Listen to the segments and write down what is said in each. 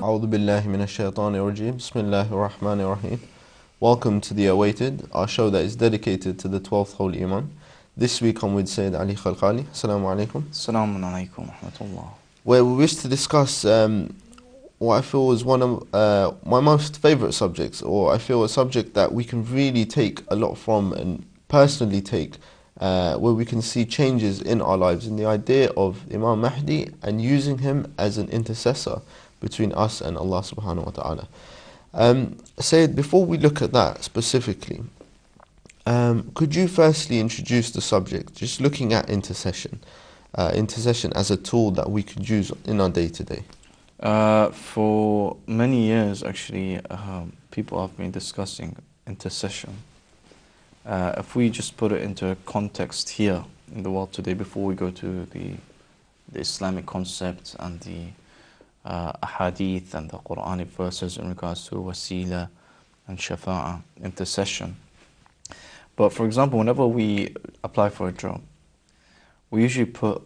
أعوذ بالله من الشيطان الرجيم بسم الله الرحمن الرحيم. Welcome to The Awaited, our show that is dedicated to the 12th Holy Imam. This week I'm with Sayed Ali Khalkhali. Assalamu alaikum. Assalamu alaikum wa rahmatullah. Where we wish to discuss what I feel is one of my most favourite subjects, or I feel a subject that we can really take a lot from and personally take, where we can see changes in our lives, in the idea of Imam Mahdi and using him as an intercessor between us and Allah subhanahu wa ta'ala. Sayyid, before we look at that specifically, could you firstly introduce the subject, just looking at intercession as a tool that we could use in our day-to-day? For many years, actually, people have been discussing intercession. If we just put it into context here in the world today, before we go to the Islamic concept and the ahadith and the Quranic verses in regards to wasila and shafa'a, intercession. But for example, whenever we apply for a job, we usually put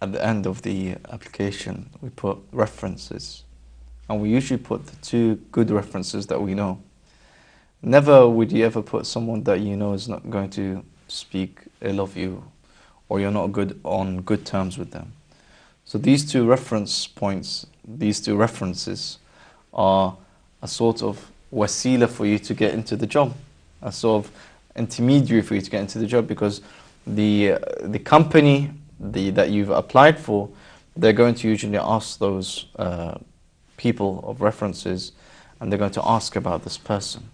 at the end of the application, we put references. And we usually put the two good references that we know. Never would you ever put someone that you know is not going to speak ill of you, or you're not on good terms with them. So these two reference points, these two references are a sort of wasila for you to get into the job, a sort of intermediary for you to get into the job, because the company that you've applied for, they're going to usually ask those people of references, and they're going to ask about this person.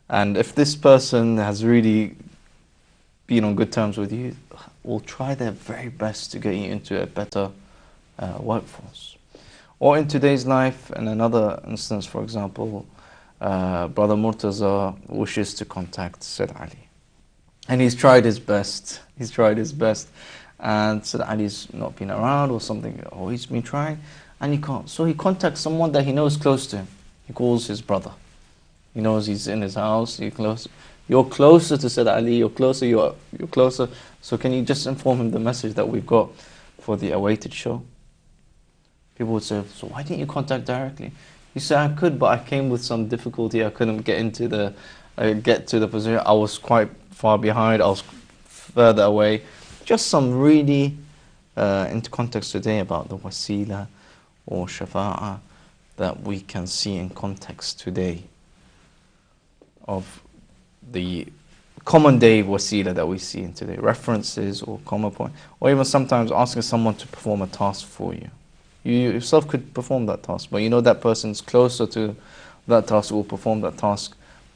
And if this person has really been on good terms with you, will try their very best to get you into a better workforce. Or in today's life, in another instance, for example, Brother Murtaza wishes to contact Sayed Ali. And he's tried his best. And Sayed Ali's not been around or something, or he's been trying, and he can't. So he contacts someone that he knows close to him. He calls his brother. He knows he's in his house. You're closer to Sayed Ali. You're closer. So can you just inform him the message that we've got for the Awaited show? People would say, so why didn't you contact directly? You say, I could, but I came with some difficulty. I couldn't get to the position. I was quite far behind. I was further away. Just some really into context today about the wasila or shafa'a that we can see in context today of the common day wasila that we see in today, references or common point, or even sometimes asking someone to perform a task for you. You yourself could perform that task, but you know that person's closer to that task, will perform that task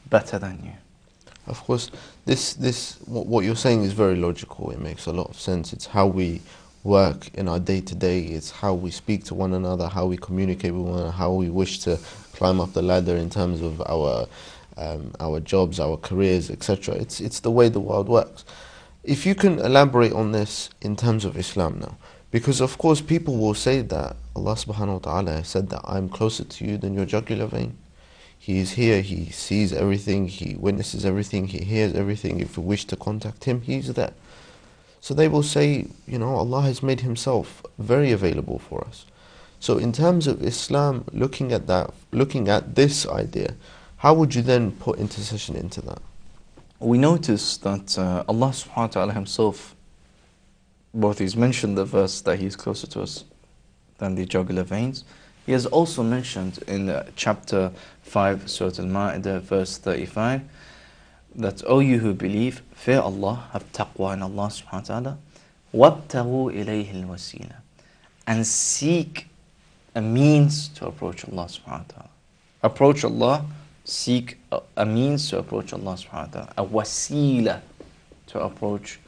better than you. Of course, what you're saying is very logical. It makes a lot of sense. It's how we work in our day-to-day. It's how we speak to one another, how we communicate with one another, how we wish to climb up the ladder in terms of our jobs, our careers, etc. It's the way the world works. If you can elaborate on this in terms of Islam now, because of course people will say that Allah subhanahu wa ta'ala said that I'm closer to you than your jugular vein. He is here, he sees everything, he witnesses everything, he hears everything. If we wish to contact him, he's there. So they will say, Allah has made himself very available for us. So in terms of Islam, looking at this idea, how would you then put intercession into that? We notice that Allah subhanahu wa ta'ala himself, both he's mentioned the verse that he's closer to us than the jugular veins. He has also mentioned in chapter 5, Surah al-Ma'idah, verse 35, that, O you who believe, fear Allah, have taqwa in Allah subhanahu wa ta'ala, وَابْتَغُوا إِلَيْهِ الْوَسِيلَةِ, and seek a means to approach Allah subhanahu wa ta'ala. Approach Allah, seek a means to approach Allah subhanahu wa ta'ala, a wasila to approach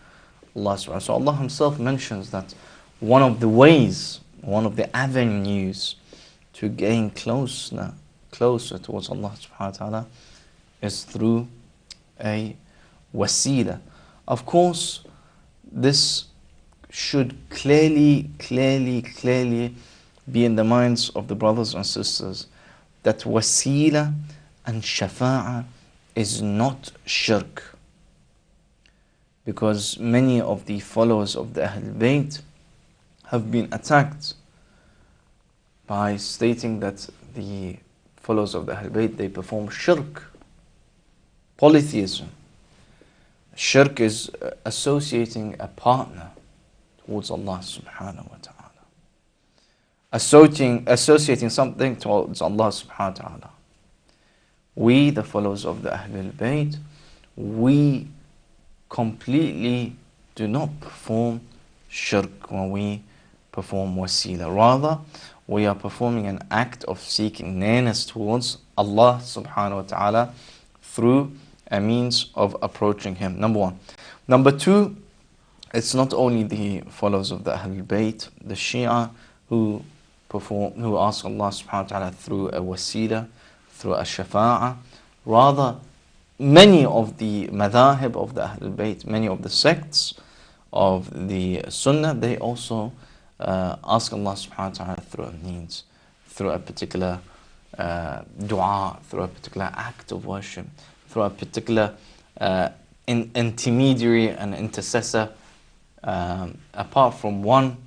Allah subhanahu wa ta'ala. So Allah himself mentions that one of the ways, one of the avenues to gain closer towards Allah subhanahu wa ta'ala is through a wasila. Of course, this should clearly be in the minds of the brothers and sisters that wasila and shafa'a is not shirk. Because many of the followers of the Ahlul Bayt have been attacked by stating that the followers of the Ahlul Bayt, they perform shirk, polytheism. Shirk is associating a partner towards Allah subhanahu wa ta'ala. Associating something towards Allah subhanahu wa ta'ala. We, the followers of the Ahlul Bayt, we completely do not perform shirk when we perform wasila. Rather, we are performing an act of seeking nearness towards Allah subhanahu wa ta'ala through a means of approaching Him. Number one. Number two, it's not only the followers of the Ahlul Bayt, the Shia who ask Allah subhanahu wa ta'ala through a wasila, through a shafa'ah. Rather, many of the madhahib of the Ahlul Bayt, many of the sects of the Sunnah, they also ask Allah subhanahu wa ta'ala through a means, through a particular dua, through a particular act of worship, through a particular intermediary and intercessor, apart from one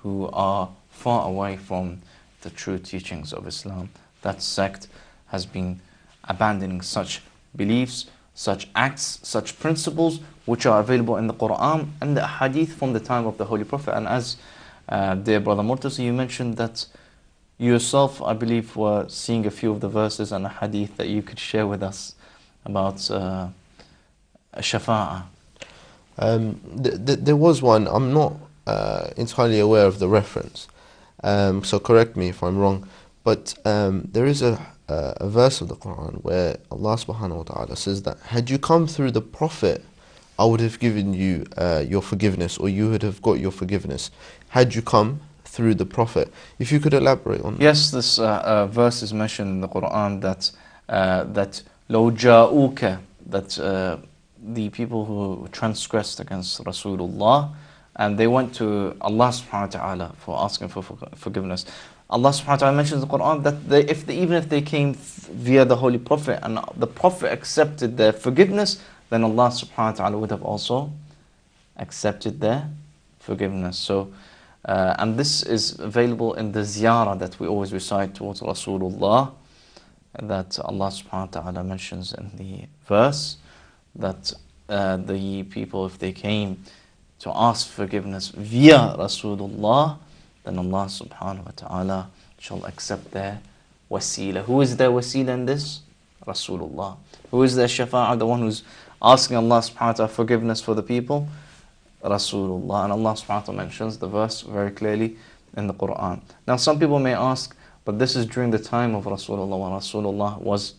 who are far away from the true teachings of Islam. That sect has been abandoning such beliefs, such acts, such principles which are available in the Quran and the Hadith from the time of the Holy Prophet. And as dear brother Murtaza, you mentioned that you yourself, I believe, were seeing a few of the verses and a Hadith that you could share with us about shafa'ah. There was one, I'm not entirely aware of the reference, so correct me if I'm wrong, but there is a verse of the Quran where Allah subhanahu wa ta'ala says that had you come through the Prophet, I would have given you your forgiveness, or you would have got your forgiveness had you come through the Prophet. If you could elaborate on that. Yes, this verse is mentioned in the Quran that لو جاءوك, that the people who transgressed against Rasulullah and they went to Allah subhanahu wa ta'ala for asking for forgiveness. Allah subhanahu wa ta'ala mentions in the Quran that even if they came via the Holy Prophet and the Prophet accepted their forgiveness, then Allah subhanahu wa ta'ala would have also accepted their forgiveness. So, and this is available in the ziyarah that we always recite towards Rasulullah, that Allah subhanahu wa ta'ala mentions in the verse, that the people, if they came to ask forgiveness via Rasulullah, then Allah subhanahu wa ta'ala shall accept their wasila. Who is their wasila in this? Rasulullah. Who is their shafa'ah, the one who's asking Allah subhanahu wa ta'ala forgiveness for the people? Rasulullah. And Allah subhanahu wa ta'ala mentions the verse very clearly in the Quran. Now some people may ask, but this is during the time of Rasulullah, when Rasulullah was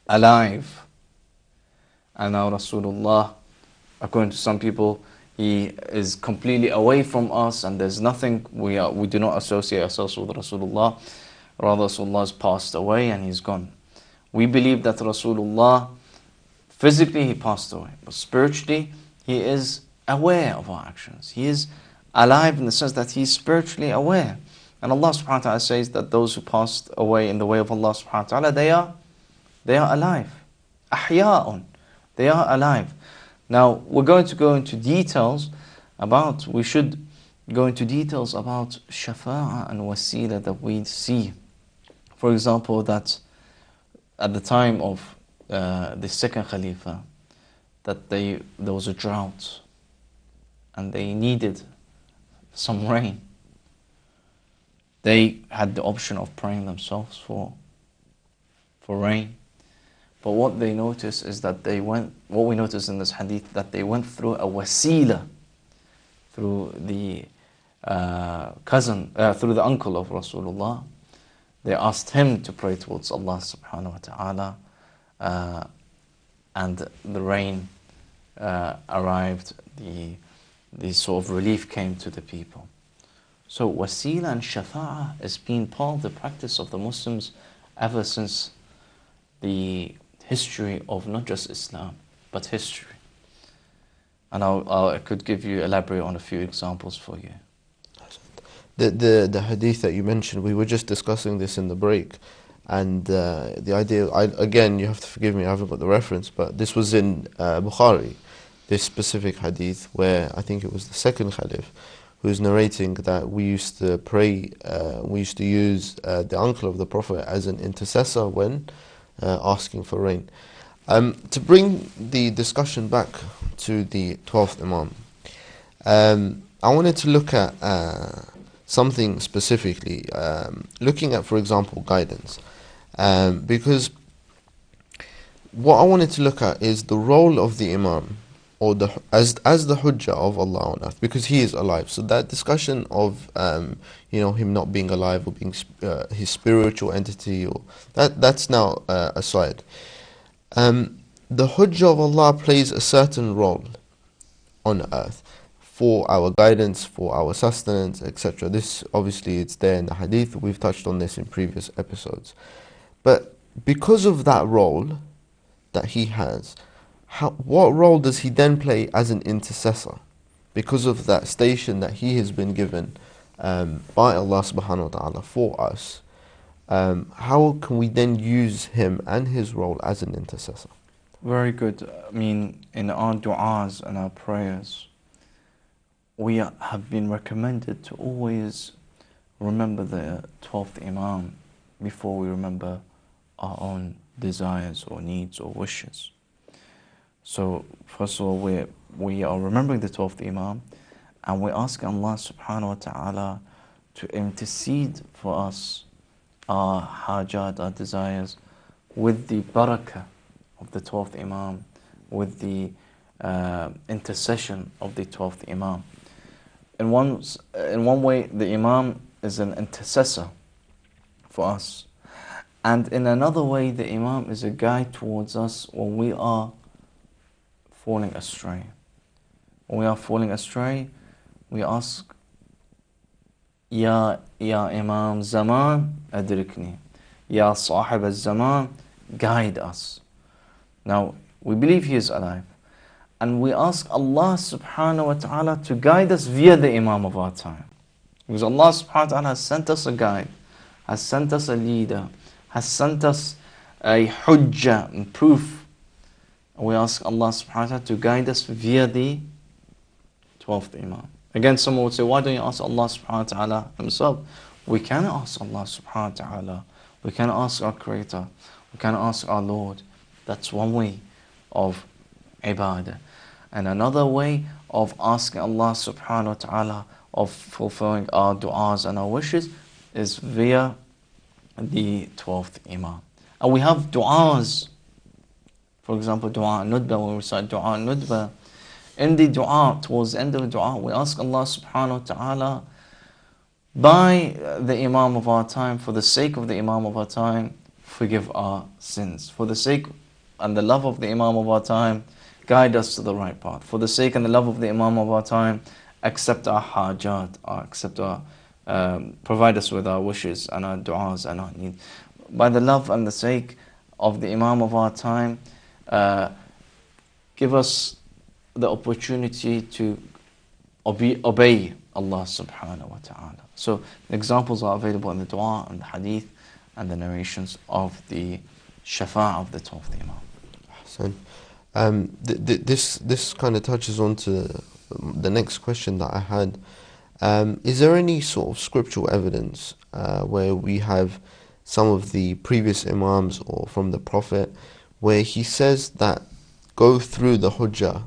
alive. And now Rasulullah, according to some people, he is completely away from us and there's nothing, we do not associate ourselves with Rasulullah. Rather, Rasulullah has passed away and he's gone. We believe that Rasulullah, physically he passed away, but spiritually he is aware of our actions. He is alive in the sense that he is spiritually aware. And Allah subhanahu wa ta'ala says that those who passed away in the way of Allah subhanahu wa ta'ala, they are alive. Ahya'un. They are alive. Now, we're going to go into details about, we should go into details about shafa'ah and wasila that we see. For example, that at the time of the second Khalifa, that there was a drought and they needed some rain. They had the option of praying themselves for rain. But what they noticed is that what we notice in this hadith, that they went through a wasila, through the through the uncle of Rasulullah. They asked him to pray towards Allah subhanahu wa ta'ala, and the rain arrived, the sort of relief came to the people. So wasila and shafa'ah has been part of the practice of the Muslims ever since the history of not just Islam, but history. And I could elaborate on a few examples for you. The hadith that you mentioned, we were just discussing this in the break, and the idea, again, you have to forgive me, I haven't got the reference, but this was in Bukhari, this specific hadith where I think it was the second Khalif who's narrating that we used to pray, we used to use the uncle of the Prophet as an intercessor when asking for rain. To bring the discussion back to the 12th Imam, I wanted to look at something specifically, looking at, for example, guidance, because what I wanted to look at is the role of the Imam, or as the Hujjah of Allah on earth, because he is alive. So that discussion of him not being alive, or being his spiritual entity, or that's now aside. The Hujjah of Allah plays a certain role on earth for our guidance, for our sustenance, etc. This obviously it's there in the Hadith. We've touched on this in previous episodes. But because of that role that he has, what role does he then play as an intercessor? Because of that station that he has been given by Allah subhanahu wa ta'ala for us, how can we then use him and his role as an intercessor? Very good. I mean, in our du'as and our prayers, we have been recommended to always remember the 12th Imam before we remember our own desires or needs or wishes. So, first of all, we are remembering the 12th Imam, and we ask Allah subhanahu wa ta'ala to intercede for us, our hajat, our desires, with the barakah of the 12th Imam, with the intercession of the 12th Imam. In one way, the Imam is an intercessor for us. And in another way, the Imam is a guide towards us when we are falling astray. When we are falling astray, we ask, Ya Imam Zaman, adrikni. Ya Sahib al-Zaman, guide us. Now, we believe he is alive. And we ask Allah subhanahu wa ta'ala to guide us via the Imam of our time. Because Allah subhanahu wa ta'ala has sent us a guide, has sent us a leader, has sent us a hujjah and proof. And we ask Allah subhanahu wa ta'ala to guide us via the 12th Imam. Again, someone would say, why don't you ask Allah subhanahu wa ta'ala himself? We can ask Allah subhanahu wa ta'ala. We can ask our Creator. We can ask our Lord. That's one way of ibadah. And another way of asking Allah subhanahu wa ta'ala, of fulfilling our du'as and our wishes, is via the 12th Imam. And we have du'as. For example, du'a nudba, when we recite du'a nudba, in the du'a, towards the end of the du'a, we ask Allah subhanahu wa ta'ala, by the Imam of our time, for the sake of the Imam of our time, forgive our sins. For the sake and the love of the Imam of our time, guide us to the right path. For the sake and the love of the Imam of our time, accept our hajat, provide us with our wishes and our du'as and our needs. By the love and the sake of the Imam of our time, give us the opportunity to obey Allah subhanahu wa ta'ala. So the examples are available in the dua and the hadith and the narrations of the shafa' of the 12th Imam. So, this kind of touches on to the next question that I had. Is there any sort of scriptural evidence where we have some of the previous Imams or from the Prophet where he says that go through the Hujjah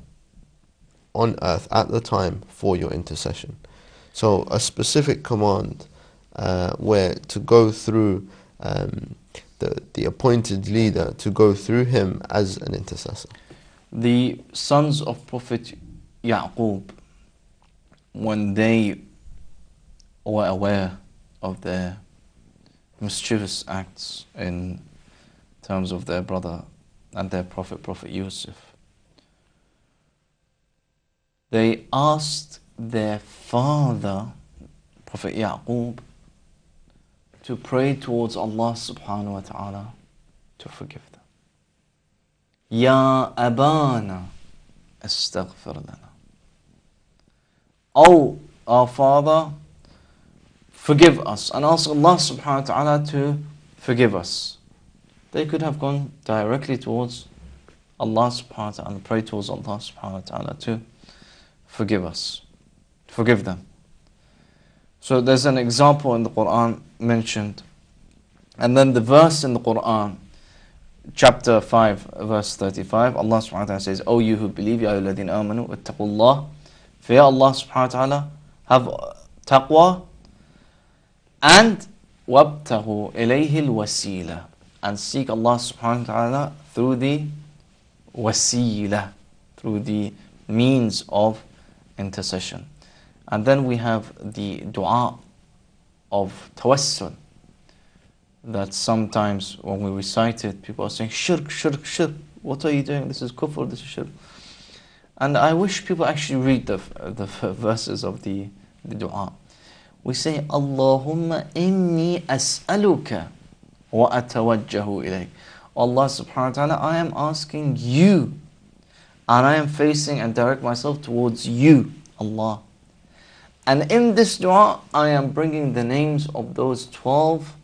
on earth at the time for your intercession? So a specific command where to go through the appointed leader, to go through him as an intercessor. The sons of Prophet Ya'qub, when they were aware of their mischievous acts in terms of their brother and their Prophet Yusuf, they asked their father, Prophet Ya'qub, to pray towards Allah subhanahu wa ta'ala to forgive them. Ya Abana, astaghfir lana. Oh, our Father, forgive us, and ask Allah subhanahu wa ta'ala to forgive us. They could have gone directly towards Allah subhanahu wa ta'ala and pray towards Allah subhanahu wa ta'ala to forgive us, forgive them. So there's an example in the Quran mentioned. And then the verse in the Quran, chapter 5, verse 35, Allah subhanahu wa ta'ala says, O you who believe, Ya ayyuhalladhina amanu, wattaqullah. Fear Allah subhanahu wa ta'ala, have taqwa, and wabtaghu ilayhi al-wasila, and seek Allah subhanahu wa ta'ala through the wasila, through the means of intercession. And then we have the dua of tawassul, that sometimes when we recite it, people are saying, shirk, shirk, shirk. What are you doing? This is kufr, this is shirk. And I wish people actually read the verses of the dua. We say, Allahumma inni as'aluka wa atawajjahu ilayk. Allah subhanahu wa ta'ala, I am asking you, and I am facing and direct myself towards you, Allah. And in this dua, I am bringing the names of those 12,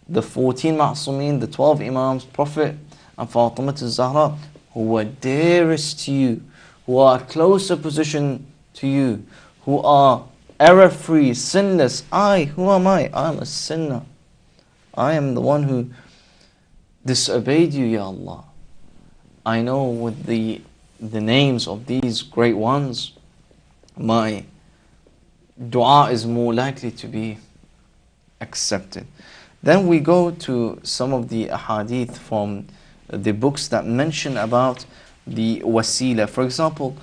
the 14 ma'sumin, the 12 imams, Prophet and Fatima al-Zahra, who were dearest to you, who are closer position to you, who are error-free, sinless. Who am I? I am a sinner. I am the one who disobeyed you, Ya Allah. I know with the names of these great ones, my dua is more likely to be accepted. Then we go to some of the ahadith from the books that mention about the wasila. For example,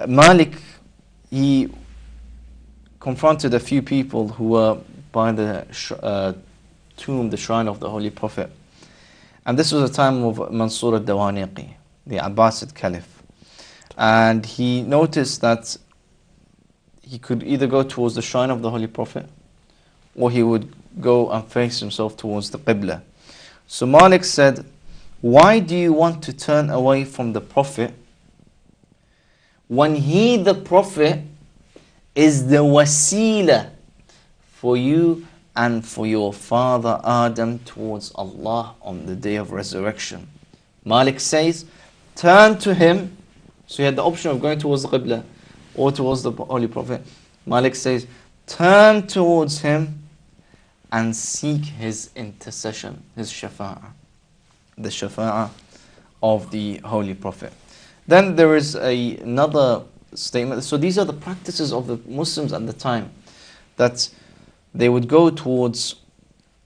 Malik, he confronted a few people who were by the tomb, the shrine of the Holy Prophet. And this was a time of Mansur al-Dawaniqi, the Abbasid Caliph. And he noticed that he could either go towards the shrine of the Holy Prophet, or he would go and face himself towards the Qibla. So Malik said, why do you want to turn away from the Prophet when he, the Prophet, is the wasila for you and for your father Adam towards Allah on the day of resurrection? Malik says, turn to him. So he had the option of going towards the Qibla or towards the Holy Prophet. Malik says, turn towards him and seek his intercession, his shafa'ah, the shafa'ah of the Holy Prophet. Then there is another statement. So these are the practices of the Muslims at the time, that they would go towards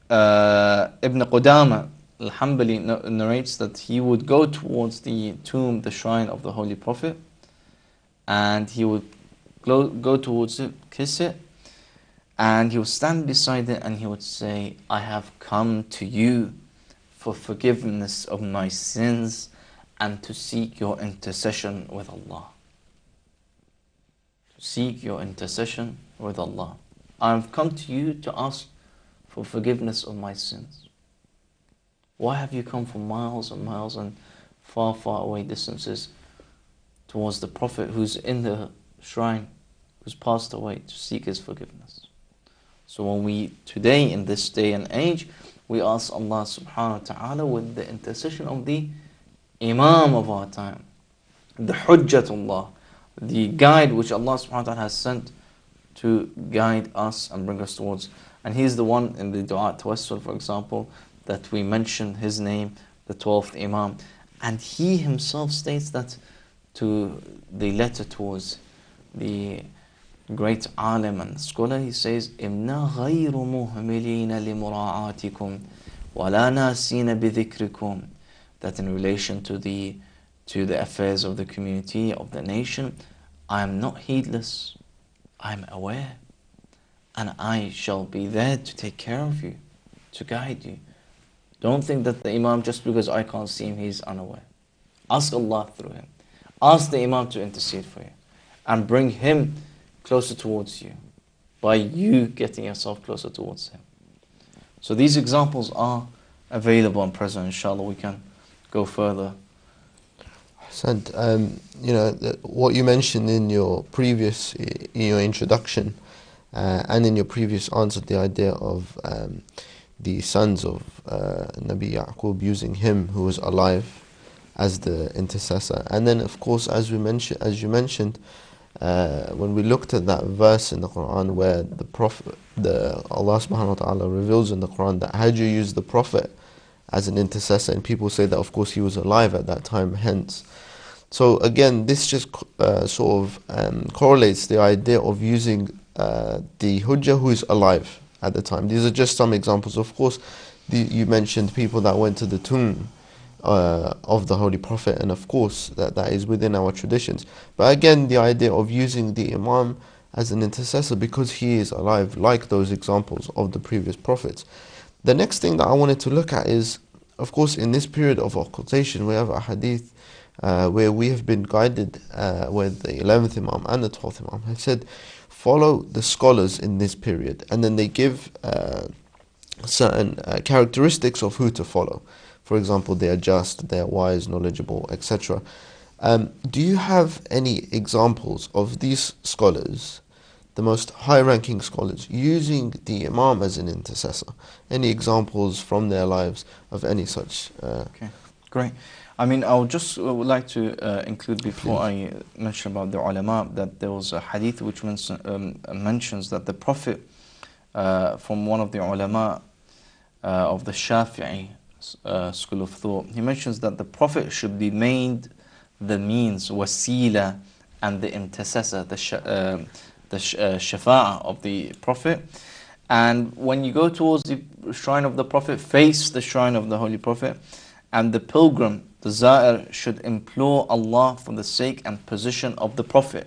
Ibn Qudama al-Hanbali narrates that he would go towards the tomb, the shrine of the Holy Prophet, and he would go towards it, kiss it, and he would stand beside it and he would say, I have come to you for forgiveness of my sins and to seek your intercession with Allah. Seek your intercession with Allah. I have come to you to ask for forgiveness of my sins. Why have you come from miles and miles and far, far away distances towards the Prophet who's in the shrine, who's passed away, to seek his forgiveness? So when we, today in this day and age, we ask Allah subhanahu wa ta'ala with the intercession of the Imam of our time, the Hujjatullah, the guide which Allah subhanahu wa ta'ala has sent to guide us and bring us towards. And he's the one in the Dua Tawassul, for example, that we mention his name, the 12th Imam. And he himself states that to the letter towards the great alim and scholar, he says, إِمْنَا غَيْرُ مُهْمِلِينَ لِمُرَاعَاتِكُمْ وَلَا نَاسِينَ بِذِكْرِكُمْ. That in relation to the affairs of the community, of the nation, I am not heedless, I am aware, and I shall be there to take care of you, to guide you. Don't think that the Imam, just because I can't see him, he's unaware. Ask Allah through him. Ask the Imam to intercede for you and bring him closer towards you by you getting yourself closer towards him. So these examples are available and present. Inshallah, we can go further. Said, what you mentioned in your introduction and in your previous answer, the idea of the sons of Nabi Yaqub using him who was alive as the intercessor, and then of course as you mentioned, when we looked at that verse in the Quran where the Prophet, Allah subhanahu wa ta'ala reveals in the Quran that had you used the Prophet as an intercessor, and people say that of course he was alive at that time, hence. So again, this just sort of correlates the idea of using the Hujjah who is alive at the time. These are just some examples. Of course, you mentioned people that went to the tomb of the Holy Prophet, and of course that is within our traditions. But again, the idea of using the Imam as an intercessor because he is alive, like those examples of the previous prophets. The next thing that I wanted to look at is, of course, in this period of occultation, we have a hadith where we have been guided, where the 11th Imam and the 12th Imam have said, follow the scholars in this period, and then they give certain characteristics of who to follow. For example, they are just, they are wise, knowledgeable, etc. Do you have any examples of these scholars, the most high-ranking scholars, using the Imam as an intercessor? Any examples from their lives of any such? Okay, great. I mean, I would like to include, before I mention about the ulama, that there was a hadith which mentions that the Prophet, from one of the ulama of the Shafi'i school of thought, he mentions that the Prophet should be made the means, wasila, and the intercessor, the shafa'ah of the Prophet. And when you go towards the shrine of the Prophet, face the shrine of the Holy Prophet, and the pilgrim, the Za'ir, should implore Allah for the sake and position of the Prophet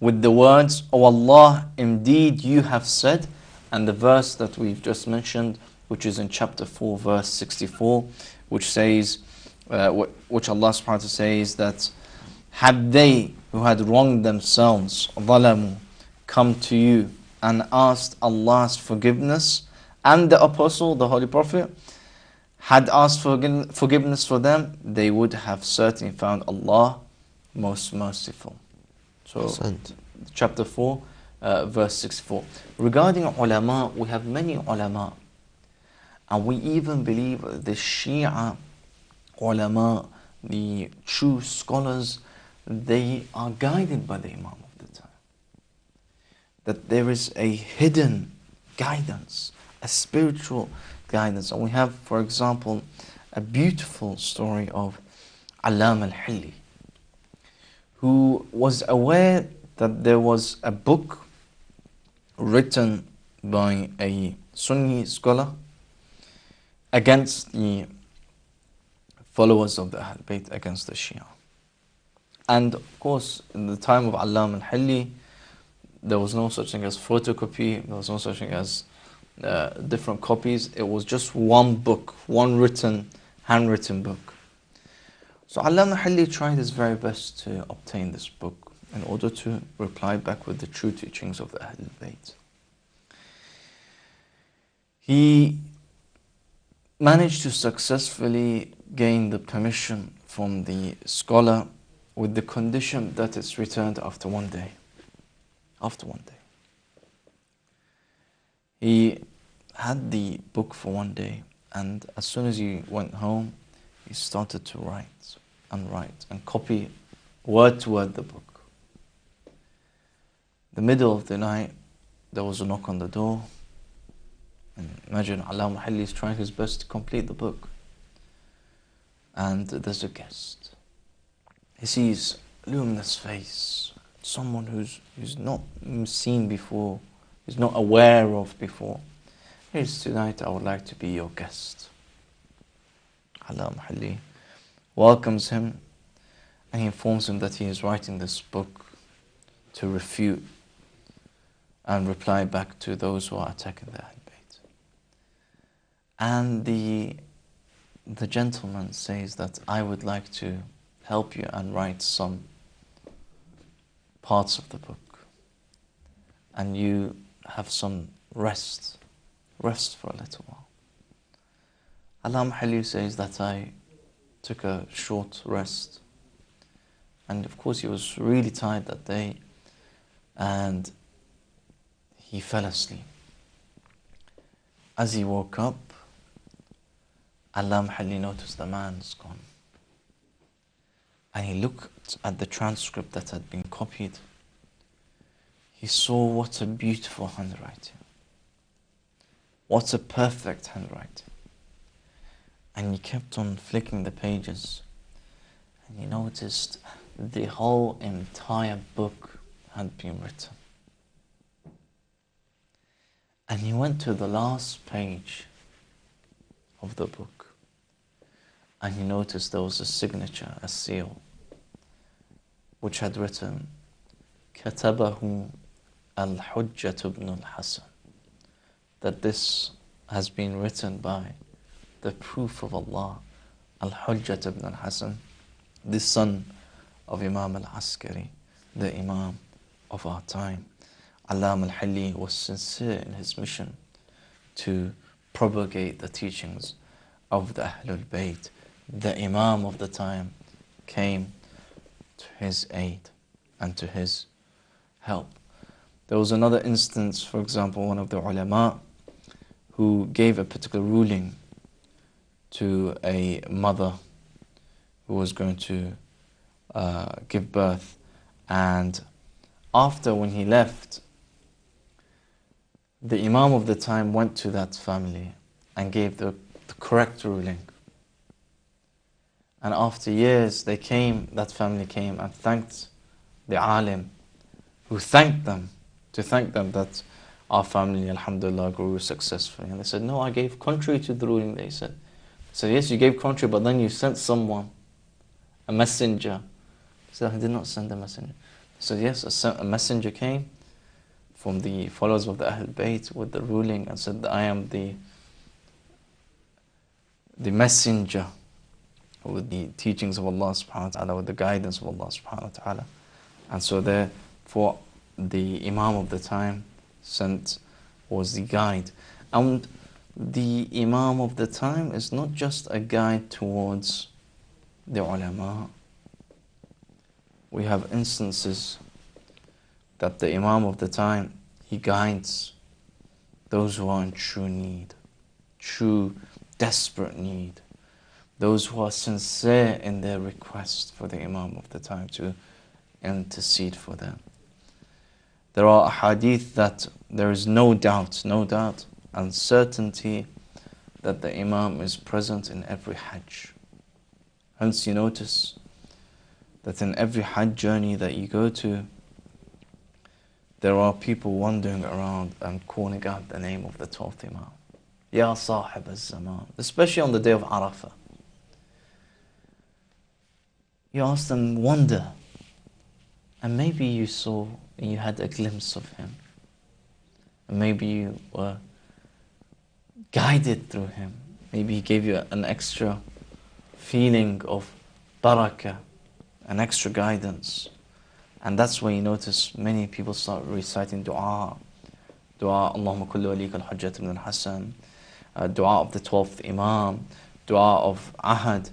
with the words, "O Allah, indeed you have said," and the verse that we've just mentioned, which is in chapter 4, verse 64, which says, which Allah subhanahu wa ta'ala says that, had they who had wronged themselves, ظَلَمُوا, come to you and asked Allah's forgiveness, and the Apostle, the Holy Prophet, had asked forgiveness for them, they would have certainly found Allah most merciful. So, chapter 4, verse 64. Regarding ulama, we have many ulama, and we even believe the Shia ulama, the true scholars, they are guided by the Imam of the time. That there is a hidden guidance, a spiritual guidance. And we have, for example, a beautiful story of Allam al-Hilli, who was aware that there was a book written by a Sunni scholar against the followers of the Ahl Bayt, against the Shia. And of course, in the time of Allam al-Hilli, there was no such thing as photocopy, there was no such thing as different copies. It was just one book, one handwritten book. So Allam al-Hilli tried his very best to obtain this book in order to reply back with the true teachings of the Ahl Bayt. He managed to successfully gain the permission from the scholar with the condition that it's returned after one day. After one day. He had the book for one day, and as soon as he went home, he started to write and copy word to word the book. The middle of the night, there was a knock on the door. And imagine Allam al-Hilli is trying his best to complete the book. And there's a guest. He sees a luminous face, someone who's not seen before, who's not aware of before. Here's tonight, I would like to be your guest. Allam al-Hilli welcomes him, and he informs him that he is writing this book to refute and reply back to those who are attacking the Ahl Bayt. And the gentleman says that I would like to help you and write some parts of the book, and you have some rest for a little while. Allam al-Hilli says that I took a short rest, and of course he was really tired that day, and he fell asleep. As he woke up, Allam al-Hilli noticed the man's gone, and he looked looked at the transcript that had been copied, he saw what a beautiful handwriting, what a perfect handwriting. And he kept on flicking the pages, and he noticed the whole entire book had been written. And he went to the last page of the book, and he noticed there was a signature, a seal, which had written, كتبه الحجة بن الحسن, that this has been written by the proof of Allah, al-Hujjat ibn al-Hasan, the son of Imam al-Askari, the Imam of our time. Allam al-Hilli was sincere in his mission to propagate the teachings of the Ahlul Bayt. The Imam of the time came to his aid and to his help. There was another instance, for example, one of the ulama who gave a particular ruling to a mother who was going to give birth, and after, when he left, the Imam of the time went to that family and gave the correct ruling. And after years, that family came and thanked the alim, who thanked them, that our family, alhamdulillah, grew successfully. And they said, no, I gave contrary to the ruling, they said. So yes, you gave contrary, but then you sent someone, a messenger. He said, I did not send a messenger. So yes, a messenger came from the followers of the Ahl Bayt with the ruling and said that I am the messenger with the teachings of Allah subhanahu wa ta'ala, with the guidance of Allah subhanahu wa ta'ala. And so therefore the Imam of the time was the guide. And the Imam of the time is not just a guide towards the ulama. We have instances that the Imam of the time, he guides those who are in true need, true desperate need, those who are sincere in their request for the Imam of the time to intercede for them. There are hadith that there is no doubt and certainty that the Imam is present in every Hajj. Hence you notice that in every Hajj journey that you go to, there are people wandering around and calling out the name of the 12th Imam. Ya Sahib al-Zaman, especially on the day of Arafah. You ask them, wonder, and maybe you had a glimpse of him, and maybe you were guided through him. Maybe he gave you an extra feeling of barakah, an extra guidance. And that's when you notice many people start reciting dua, Allahumma kulli walika al-Hujjat ibn al-Hasan, dua of the 12th Imam, dua of Ahad,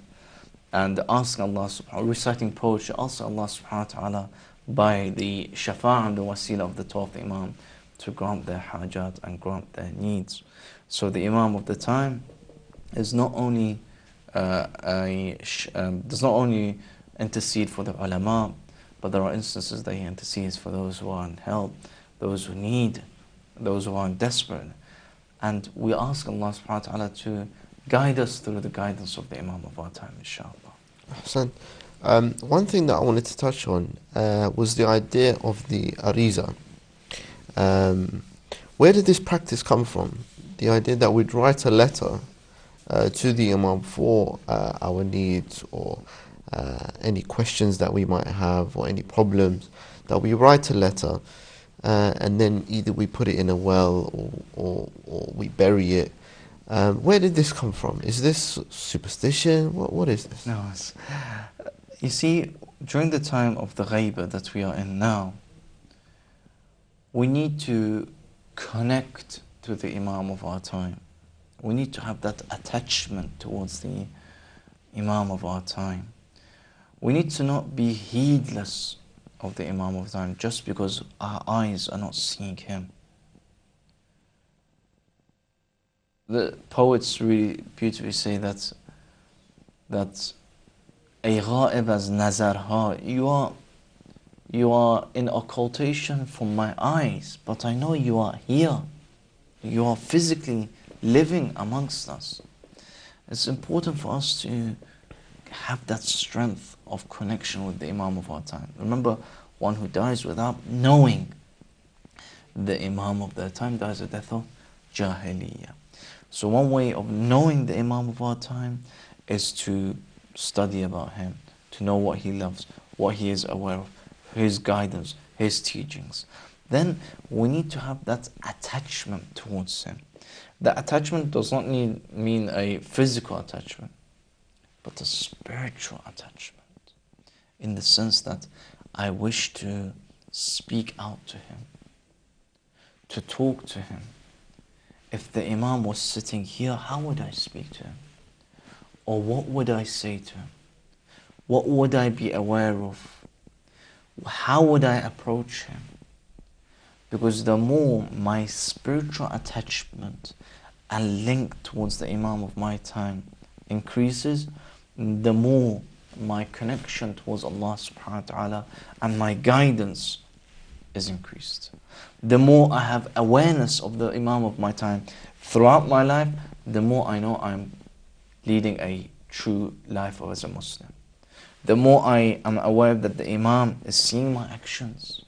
and asking Allah subhanahu, reciting poetry, asking Allah subhanahu wa ta'ala by the shafa'a and the wasila of the 12th Imam to grant their hajat and grant their needs. So the Imam of the time is not only does not only intercede for the ulama, but there are instances that he intercedes for those who are in help, those who need, those who are desperate. And we ask Allah subhanahu wa ta'ala to guide us through the guidance of the Imam of our time, inshallah. Hassan, one thing that I wanted to touch on was the idea of the ariza. Where did this practice come from? The idea that we'd write a letter to the Imam for our needs or any questions that we might have or any problems, that we write a letter and then either we put it in a well or we bury it. Where did this come from? Is this superstition? What is this? No, you see, during the time of the ghaibah that we are in now, we need to connect to the Imam of our time. We need to have that attachment towards the Imam of our time. We need to not be heedless of the Imam of time just because our eyes are not seeing him. The poets really beautifully say that a ghaib as nazarha. You are in occultation from my eyes, but I know you are here. You are physically living amongst us. It's important for us to have that strength of connection with the Imam of our time. Remember, one who dies without knowing the Imam of their time dies a death of Jahiliyyah. So one way of knowing the Imam of our time is to study about him, to know what he loves, what he is aware of, his guidance, his teachings. Then we need to have that attachment towards him. That attachment does not mean a physical attachment, but a spiritual attachment, in the sense that I wish to speak out to him, to talk to him. If the Imam was sitting here, how would I speak to him? Or what would I say to him? What would I be aware of? How would I approach him? Because the more my spiritual attachment and link towards the Imam of my time increases, the more my connection towards Allah subhanahu wa ta'ala and my guidance is increased. The more I have awareness of the Imam of my time throughout my life, the more I know I'm leading a true life as a Muslim. The more I am aware that the Imam is seeing my actions,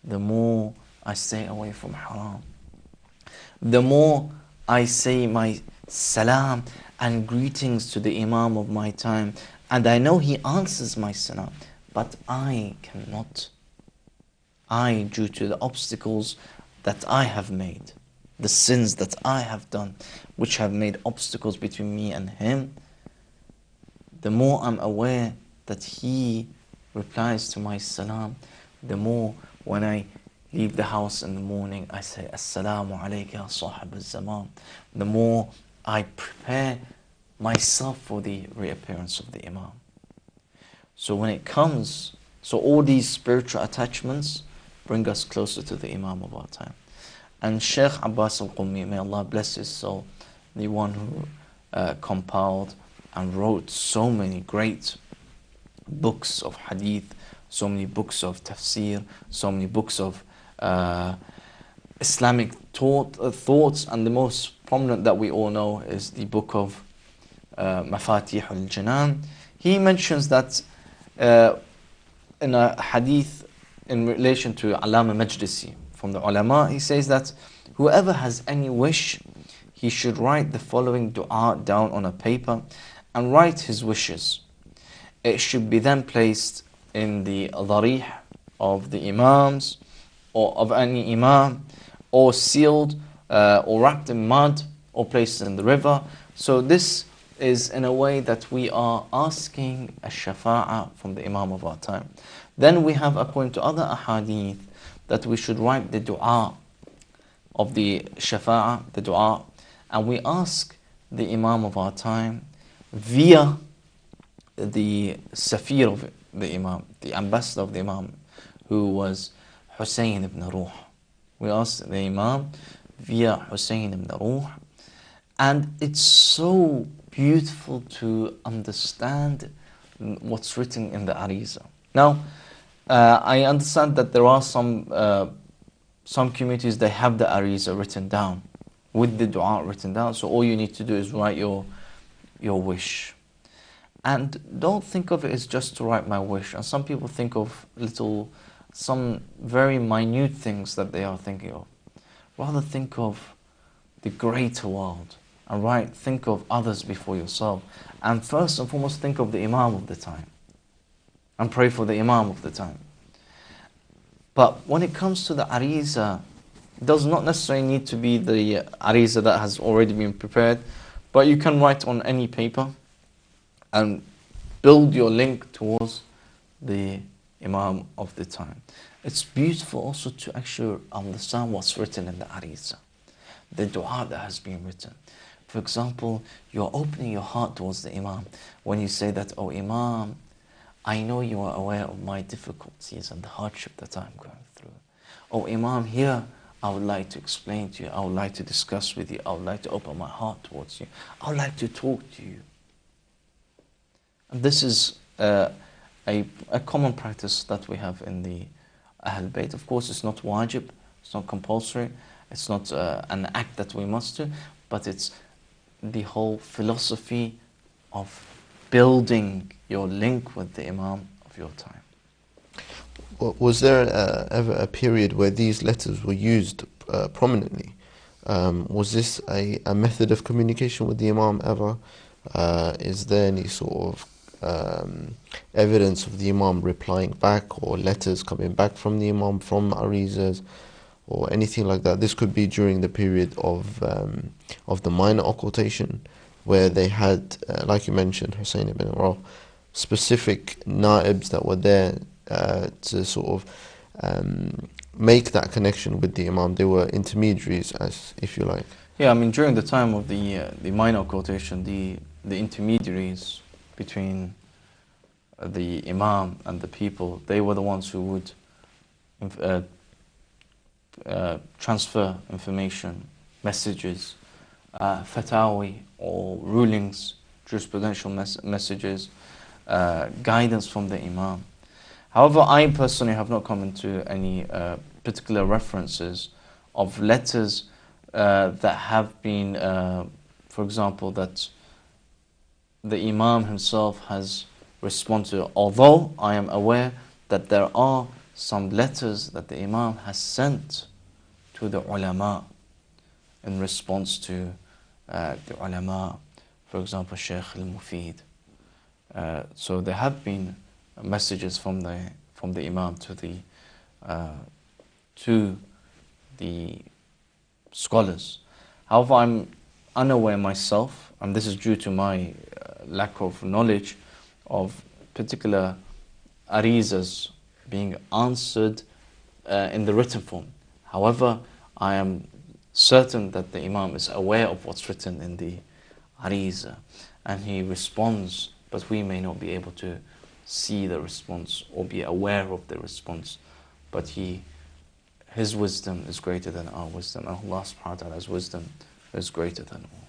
the more I stay away from haram. The more I say my salam and greetings to the Imam of my time, and I know he answers my salam, but I cannot. Due to the obstacles that I have made, the sins that I have done, which have made obstacles between me and him, the more I'm aware that he replies to my salam, the more when I leave the house in the morning, I say, Assalamu alayka ya sahib al-Zaman. The more I prepare myself for the reappearance of the Imam. So when it comes, so all these spiritual attachments bring us closer to the Imam of our time. And Shaykh Abbas al-Qummi, may Allah bless his soul, the one who compiled and wrote so many great books of hadith, so many books of tafsir, so many books of Islamic thoughts, and the most prominent that we all know is the book of Mafatih al-Janan. He mentions that in a hadith in relation to Allama Majlisi from the ulama, he says that whoever has any wish, he should write the following dua down on a paper and write his wishes. It should be then placed in the dharih of the imams or of any imam, or sealed or wrapped in mud, or placed in the river. So this is in a way that we are asking a shafa'ah from the Imam of our time. Then we have, according to other ahadith, that we should write the dua of the shafa'ah, the dua, and we ask the Imam of our time via the Safir of the Imam, the ambassador of the Imam, who was Hussein ibn Ruh. We ask the Imam via Hussein ibn Ruh, and it's so beautiful to understand what's written in the Ariza. Now, I understand that there are some communities, they have the Ariza written down, with the dua written down, so all you need to do is write your wish. And don't think of it as just to write my wish. And some people think of some very minute things that they are thinking of. Rather think of the greater world, and think of others before yourself. And first and foremost, think of the Imam of the time, and pray for the Imam of the time. But when it comes to the Ariza, it does not necessarily need to be the Ariza that has already been prepared, but you can write on any paper and build your link towards the Imam of the time. It's beautiful also to actually understand what's written in the Ariza, the dua that has been written. For example, you're opening your heart towards the Imam when you say that, "Oh Imam, I know you are aware of my difficulties and the hardship that I'm going through. Oh Imam, here I would like to explain to you, I would like to discuss with you, I would like to open my heart towards you, I would like to talk to you." And this is uh, a common practice that we have in the Ahl Bayt. Of course, it's not wajib, it's not compulsory, it's not an act that we must do, but it's the whole philosophy of building your link with the Imam of your time. Was there ever a period where these letters were used prominently? Was this a method of communication with the Imam ever? Is there any sort of evidence of the Imam replying back, or letters coming back from the Imam from arizas, or anything like that? This could be during the period of the minor occultation, where they had, like you mentioned, Hussein ibn Raf, specific naibs that were there to sort of make that connection with the Imam. They were intermediaries, as if you like. Yeah, I mean, during the time of the minor occultation, the intermediaries between the Imam and the people, they were the ones who would transfer information, messages, fatawi or rulings, jurisprudential messages, guidance from the Imam. However, I personally have not come into any particular references of letters that have been, for example, that the Imam himself has responded to, although I am aware that there are some letters that the Imam has sent to the ulama in response to the ulama, for example, Shaykh al-Mufid. So there have been messages from the Imam to the scholars. However, I'm unaware myself, and this is due to my lack of knowledge of particular arizas being answered in the written form. However, I am certain that the Imam is aware of what's written in the ariza, and he responds, but we may not be able to see the response or be aware of the response, but his wisdom is greater than our wisdom, and Allah subhanahu wa ta'ala's wisdom is greater than all.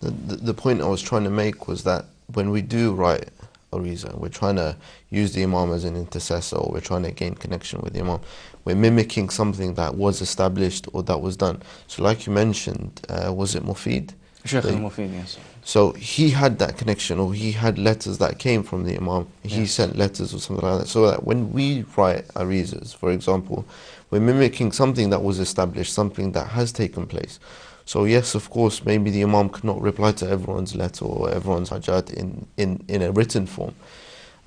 The point I was trying to make was that when we do write ariza, we're trying to use the Imam as an intercessor, or we're trying to gain connection with the Imam, we're mimicking something that was established or that was done. So like you mentioned, was it Mufid? Shaykh al-Mufid, yes. So he had that connection, or he had letters that came from the Imam. He sent letters or something like that. So that when we write arizas, for example, we're mimicking something that was established, something that has taken place. So yes, of course, maybe the Imam could not reply to everyone's letter or everyone's hajat in a written form.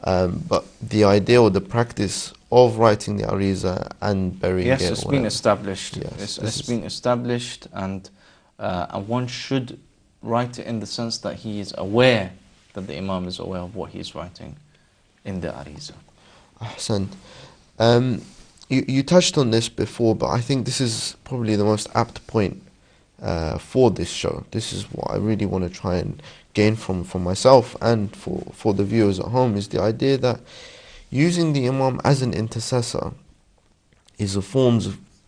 But the idea or the practice of writing the ariza and burying it. Yes, it's been established. Yes, it's been established, and one should write it in the sense that he is aware, that the Imam is aware of what he is writing in the ariza. Ahsan. You touched on this before, but I think this is probably the most apt point for this show. This is what I really want to try and gain from myself and for the viewers at home, is the idea that using the Imam as an intercessor is a form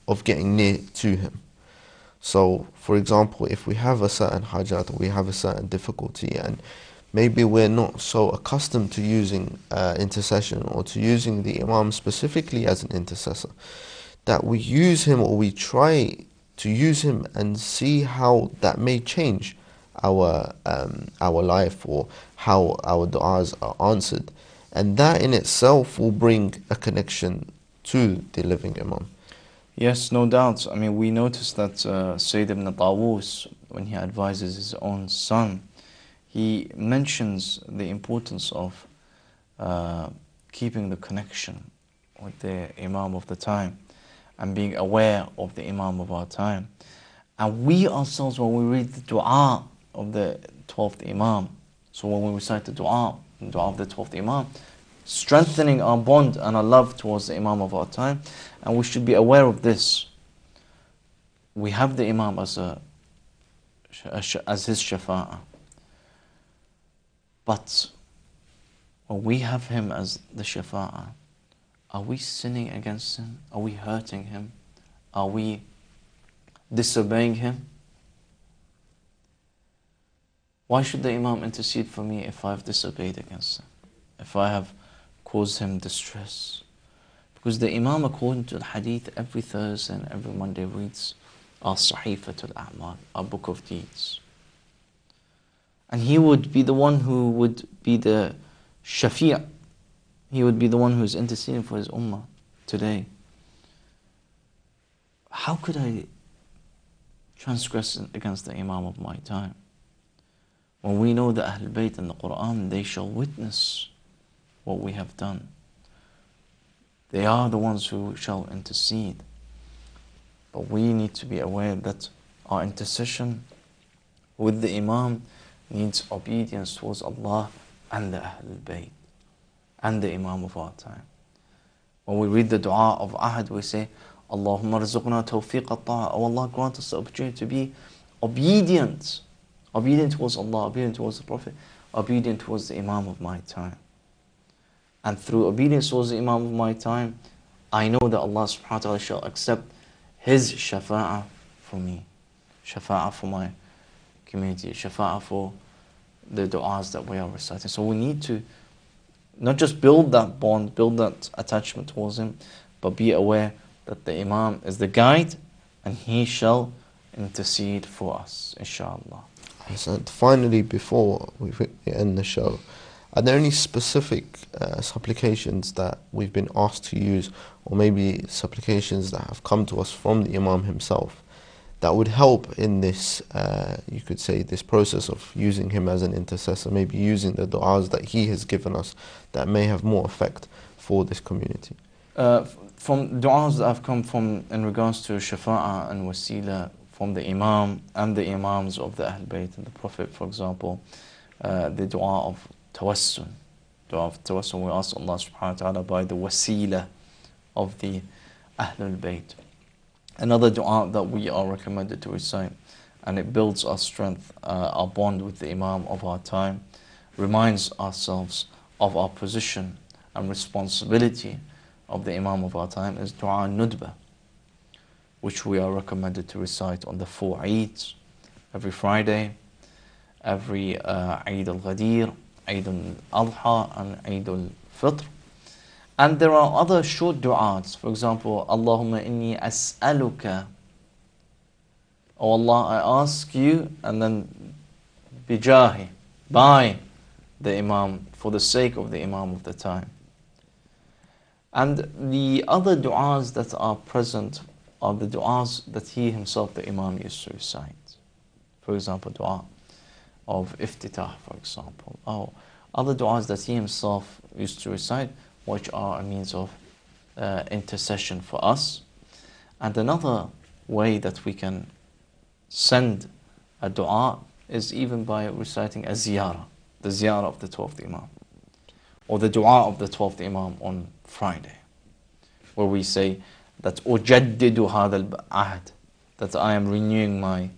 of getting near to him. So, for example, if we have a certain hajat, or we have a certain difficulty, and maybe we're not so accustomed to using intercession, or to using the Imam specifically as an intercessor, that we use him, or we try to use him and see how that may change our life, or how our du'as are answered. And that in itself will bring a connection to the living Imam. Yes, no doubt. I mean, we noticed that Sayyid ibn Tawus, when he advises his own son, he mentions the importance of keeping the connection with the Imam of the time, and being aware of the Imam of our time. And we ourselves, when we read the dua of the 12th Imam, so when we recite the dua of the 12th Imam, strengthening our bond and our love towards the Imam of our time, and we should be aware of this. We have the Imam as his shafa'ah, but when we have him as the shafa'ah, are we sinning against him? Are we hurting him? Are we disobeying him? Why should the Imam intercede for me if I've disobeyed against him? if I have caused him distress. Because the Imam, according to the hadith, every Thursday and every Monday reads our Sahifatul A'mal, our book of deeds. And he would be the one who would be the Shafi'. He would be the one who is interceding for his ummah today. How could I transgress against the Imam of my time? When we know that Ahlul Bayt in the Quran, they shall witness what we have done. They are the ones who shall intercede. But we need to be aware that our intercession with the Imam needs obedience towards Allah and the Ahlul Bayt and the Imam of our time. When we read the dua of Ahad, we say, Allahumma rizqna tawfiq at-ta'a. Oh Allah, grant us the opportunity to be obedient. Obedient towards Allah, obedient towards the Prophet, obedient towards the Imam of my time. And through obedience towards the Imam of my time, I know that Allah subhanahu wa ta'ala shall accept His shafa'ah for me. Shafa'ah for my community. Shafa'ah for the du'as that we are reciting. So we need to not just build that bond, build that attachment towards him, but be aware that the Imam is the guide and he shall intercede for us, inshallah. And finally, before we end the show, are there any specific supplications that we've been asked to use, or maybe supplications that have come to us from the Imam himself, that would help in this, you could say, this process of using him as an intercessor, maybe using the du'as that he has given us that may have more effect for this community? From du'as that have come from in regards to shafa'ah and wasila from the Imam and the Imams of the Ahlul Bayt and the Prophet, for example, the du'a of tawassul. Du'a of tawassul, we ask Allah subhanahu wa ta'ala by the wasila of the Ahlul Bayt. Another dua that we are recommended to recite, and it builds our strength, our bond with the Imam of our time, reminds ourselves of our position and responsibility of the Imam of our time, is dua nudba, which we are recommended to recite on the 4 Eids, every Friday, every Eid al-Ghadir, Eid al-Adha, and Eid al-Fitr. And there are other short du'as. For example, Allahumma inni as'aluka. Oh Allah, I ask you, and then bijahi, by the Imam, for the sake of the Imam of the time. And the other du'as that are present are the du'as that he himself, the Imam, used to recite. For example, du'a of iftitah, for example. Or other du'as that he himself used to recite, which are a means of intercession for us. And another way that we can send a dua is even by reciting a ziyarah, the ziyarah of the 12th Imam, or the dua of the 12th Imam on Friday, where we say that أُجَدِّدُ هَذَا الْعَهْدِ, that I am renewing my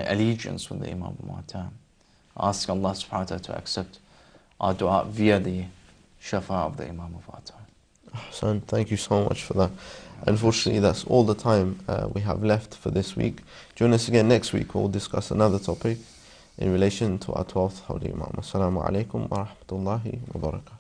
allegiance with the Imam of my time. I ask Allah subhanahu wa ta'ala to accept our dua via the shafa of the Imam of our time. Hassan, thank you so much for that. Unfortunately, that's all the time we have left for this week. Join us again next week. We'll discuss another topic in relation to our 12th Holy Imam. Assalamu alaikum wa rahmatullahi wa barakatuh.